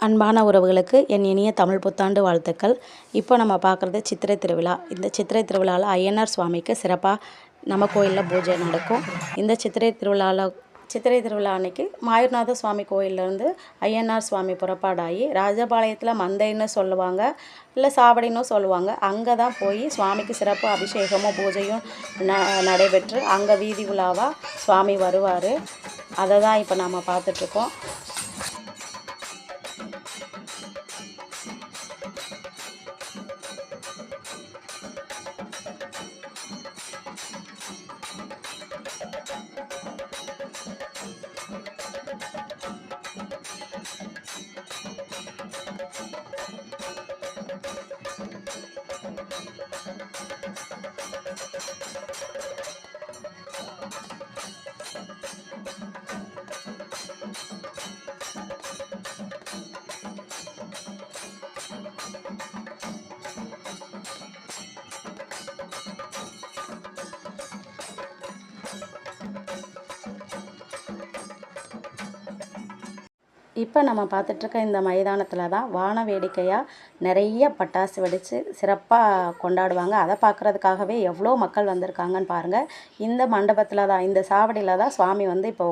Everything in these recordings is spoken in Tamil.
அன்பான உறவுகளுக்கு என் இனிய தமிழ் புத்தாண்டு வாழ்த்துக்கள். இப்போ நம்ம பார்க்குறது சித்திரை திருவிழா. இந்த சித்திரை திருவிழாவில் ஐயனார் சுவாமிக்கு சிறப்பாக நம்ம கோயிலில் பூஜை நடக்கும். இந்த சித்திரை திருவிழா அன்னைக்கு மாயூர்நாத சுவாமி கோயிலேருந்து ஐயனார் சுவாமி புறப்பாடாகி ராஜபாளையத்தில் மந்தைன்னு சொல்லுவாங்க, இல்லை சாவடின்னு சொல்லுவாங்க. அங்கே தான் போய் சுவாமிக்கு சிறப்பு அபிஷேகமும் பூஜையும் நடைபெற்று அங்கே வீதி உலாவாக சுவாமி வருவார். அதை தான் இப்போ நம்ம பார்த்துட்ருக்கோம். இப்போ நம்ம பார்த்துட்ருக்க இந்த மைதானத்தில் தான் வான வேடிக்கையாக நிறைய பட்டாசு வெடித்து சிறப்பாக கொண்டாடுவாங்க. அதை பார்க்குறதுக்காகவே எவ்வளோ மக்கள் வந்திருக்காங்கன்னு பாருங்கள். இந்த மண்டபத்தில் தான், இந்த சாவடியில் தான் சுவாமி வந்து இப்போ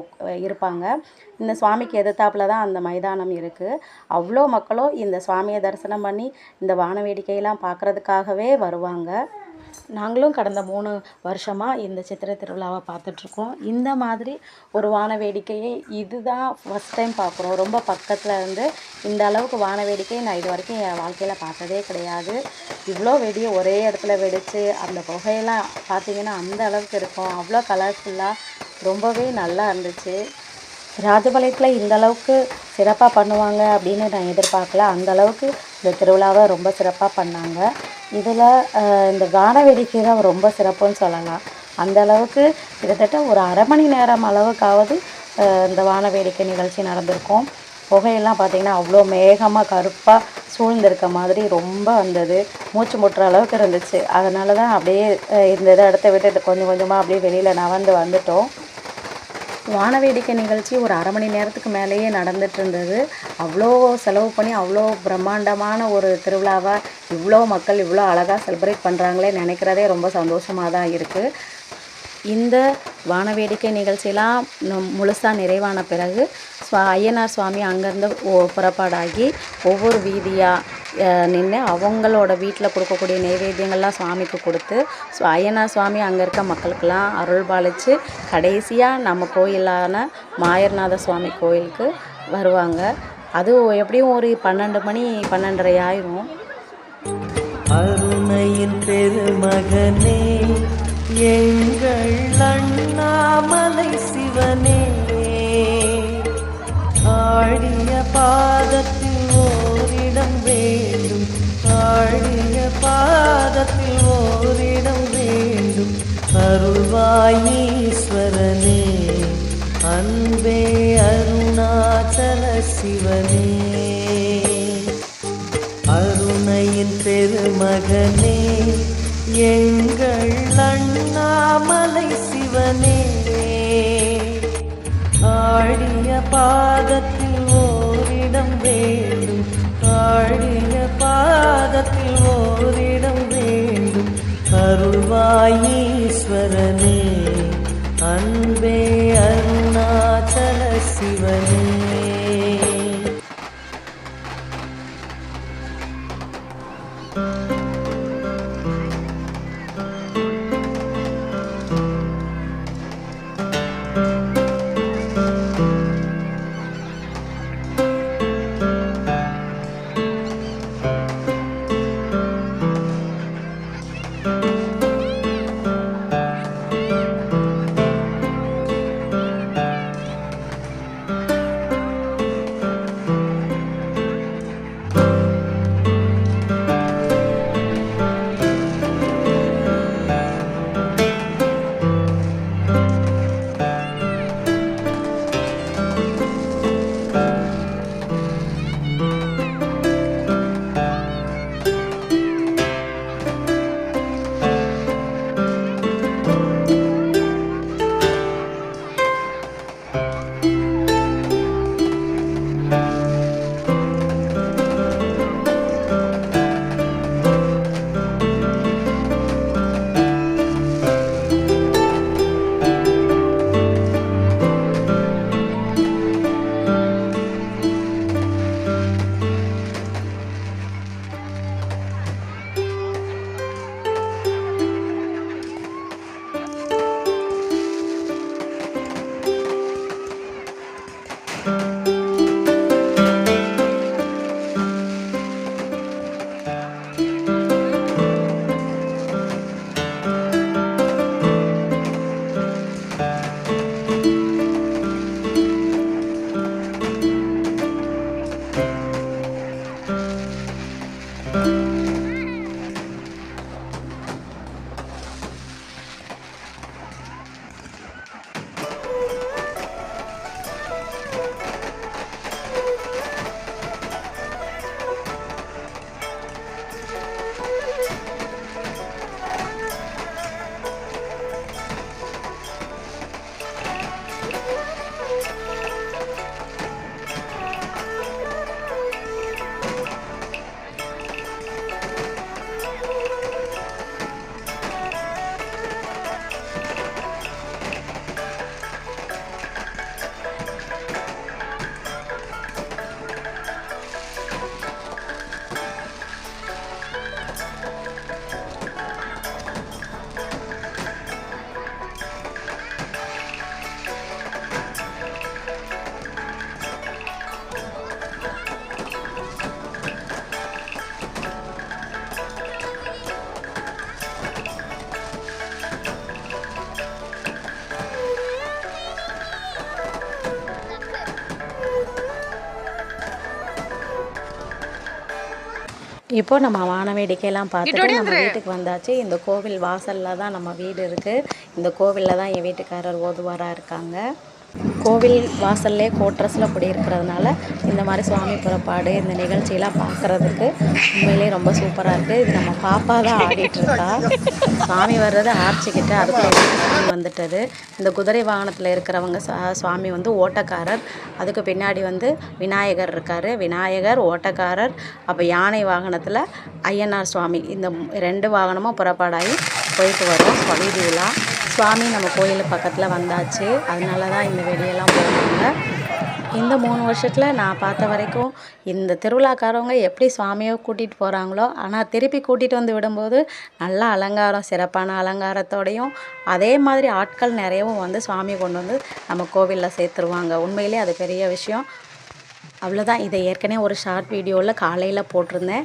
இருப்பாங்க. இந்த சுவாமிக்கு எதிர்த்தாப்பில் தான் அந்த மைதானம் இருக்குது. அவ்வளோ மக்களும் இந்த சுவாமியை தரிசனம் பண்ணி இந்த வான வேடிக்கையெல்லாம் பார்க்குறதுக்காகவே வருவாங்க. நாங்களும் கடந்த 3 வருஷமாக இந்த சித்திரை திருவிழாவை பார்த்துட்ருக்கோம். இந்த மாதிரி ஒரு வான வேடிக்கையை இதுதான் ஃபஸ்ட் டைம் பார்க்குறோம். ரொம்ப பக்கத்தில் இருந்து இந்த அளவுக்கு வான வேடிக்கையை நான் இது வரைக்கும் என் வாழ்க்கையில் பார்த்ததே கிடையாது. இவ்வளோ வெடியை ஒரே இடத்துல வெடித்து அந்த புகையெல்லாம் பார்த்திங்கன்னா அந்த அளவுக்கு இருக்கும். அவ்வளோ கலர்ஃபுல்லாக ரொம்பவே நல்லா இருந்துச்சு. ராஜபாளையத்தில் இந்த அளவுக்கு சிறப்பாக பண்ணுவாங்க அப்படின்னு நான் எதிர்பார்க்கல. அந்த அளவுக்கு இந்த திருவிழாவை ரொம்ப சிறப்பாக பண்ணாங்க. இதில் இந்த வான வேடிக்கை தான் ரொம்ப சிறப்புன்னு சொல்லலாம். அந்த அளவுக்கு கிட்டத்தட்ட ஒரு அரை மணி நேரம் அளவுக்காவது இந்த வான வேடிக்கை நிகழ்ச்சி நடந்திருக்கும். புகையெல்லாம் பார்த்திங்கன்னா அவ்வளோ மேகமாக கருப்பாக சூழ்ந்திருக்க மாதிரி ரொம்ப வந்தது. மூச்சு முட்டுற அளவுக்கு இருந்துச்சு. அதனால தான் அப்படியே இந்த இதை இடத்த விட்டு கொஞ்சம் கொஞ்சமாக அப்படியே வெளியில் நகர்ந்து வந்துட்டோம். வான வேடிக்கை நிகழ்ச்சி ஒரு அரை மணி நேரத்துக்கு மேலேயே நடந்துட்டு இருந்தது. அவ்வளோ செலவு பண்ணி அவ்வளோ பிரம்மாண்டமான ஒரு திருவிழாவை இவ்வளோ மக்கள் இவ்வளோ அழகாக செலிப்ரேட் பண்ணுறாங்களே நினைக்கிறதே ரொம்ப சந்தோஷமாக தான் இருக்குது. இந்த வான வேடிக்கை நிகழ்ச்சியெல்லாம் முழுசாக நிறைவான பிறகு ஐயனார் சுவாமி அங்கேருந்து புறப்பாடாகி ஒவ்வொரு வீதியாக நின்று அவங்களோட வீட்டில் கொடுக்கக்கூடிய நைவேத்தியங்கள்லாம் சுவாமிக்கு கொடுத்து ஐயனார் சுவாமி அங்கே இருக்க மக்களுக்கெல்லாம் அருள் பாலித்து கடைசியாக நம்ம கோயிலான மாயூர்நாத சுவாமி கோயிலுக்கு வருவாங்க. அது எப்படியும் ஒரு 12 மணி 12:30 ஆயிரும். அருணையின் பெருமகனே எங்கள் அண்ணாமலை சிவனே, ஆடிய பாதத்தில் ஓரிடம் வேண்டும், ஆடிய பாதத்தில் ஓரிடம் வேண்டும், அருள்வாயீஸ்வரனே அன்பே அருணாச்சல சிவனே. அருணையின் பெருமகனே எங்கள் அண்ணாமலை சிவனே, ஆடிய பாதத்தில் ஓரிடம் வேண்டும், ஆடிய பாதத்தில் ஓரிடம் வேண்டும், அருள்வாயீஸ்வரனே அன்பே அருணாச்சல சிவனே. இப்போ நம்ம வான வேடிக்கையெல்லாம் பார்த்துட்டு நம்ம வீட்டுக்கு வந்தாச்சு. இந்த கோவில் வாசலில் தான் நம்ம வீடு இருக்குது. இந்த கோவிலில் தான் என் வீட்டுக்காரர் ஓதுவாராக இருக்காங்க. கோவில் வாசல்லே கோட்ரஸில் குடியிருக்கிறதுனால இந்த மாதிரி சுவாமி புறப்பாடு இந்த நிகழ்ச்சியெல்லாம் பார்க்குறதுக்கு உண்மையிலே ரொம்ப சூப்பராக இருக்குது. இது நம்ம பாப்பா தான் ஆடிட்டுருக்கா. சுவாமி வர்றது ஆர்ச்சிக்கிட்ட அதுக்குள்ளே சுவாமி வந்துட்டது. இந்த குதிரை வாகனத்தில் இருக்கிறவங்க சுவாமி வந்து ஓட்டக்காரர். அதுக்கு பின்னாடி வந்து விநாயகர் இருக்கார். விநாயகர் ஓட்டக்காரர். அப்போ யானை வாகனத்தில் ஐயனார் சுவாமி. இந்த 2 வாகனமும் புறப்பாடாகி போயிட்டு வரும் வீதியிலா. சுவாமி நம்ம கோயில் பக்கத்தில் வந்தாச்சு. அதனால தான் இந்த வெளியெல்லாம் போடுவாங்க. இந்த 3 வருஷத்தில் நான் பார்த்த வரைக்கும் இந்த திருவிழாக்காரவங்க எப்படி சுவாமியை கூட்டிகிட்டு போகிறாங்களோ, ஆனால் திருப்பி கூட்டிகிட்டு வந்து விடும்போது நல்ல அலங்காரம், சிறப்பான அலங்காரத்தோடையும் அதே மாதிரி ஆட்கள் நிறையவும் வந்து சுவாமியை கொண்டு வந்து நம்ம கோவிலில் சேர்த்துருவாங்க. உண்மையிலே அது பெரிய விஷயம். அவ்வளோதான். இதை ஏற்கனவே ஒரு ஷார்ட் வீடியோவில் காலையில் போட்டிருந்தேன்.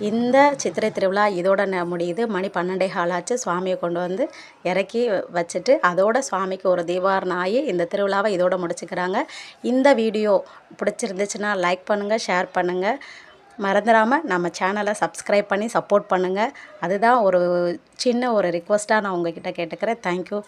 இந்த சித்திரை திருவிழா இதோட முடியுது. மணி 12:15 ஆச்சு. சுவாமியை கொண்டு வந்து இறக்கி வச்சுட்டு அதோட சுவாமிக்கு ஒரு தீபாரணம் ஆகி இந்த திருவிழாவை இதோட முடிச்சுக்கிறாங்க. இந்த வீடியோ பிடிச்சிருந்துச்சுன்னா லைக் பண்ணுங்கள், ஷேர் பண்ணுங்கள். மறந்துடாமல் நம்ம சேனலை சப்ஸ்கிரைப் பண்ணி சப்போர்ட் பண்ணுங்கள். அதுதான் ஒரு சின்ன ஒரு ரிக்வெஸ்ட்டாக நான் உங்ககிட்ட கேட்டுக்கிறேன். தேங்க்யூ.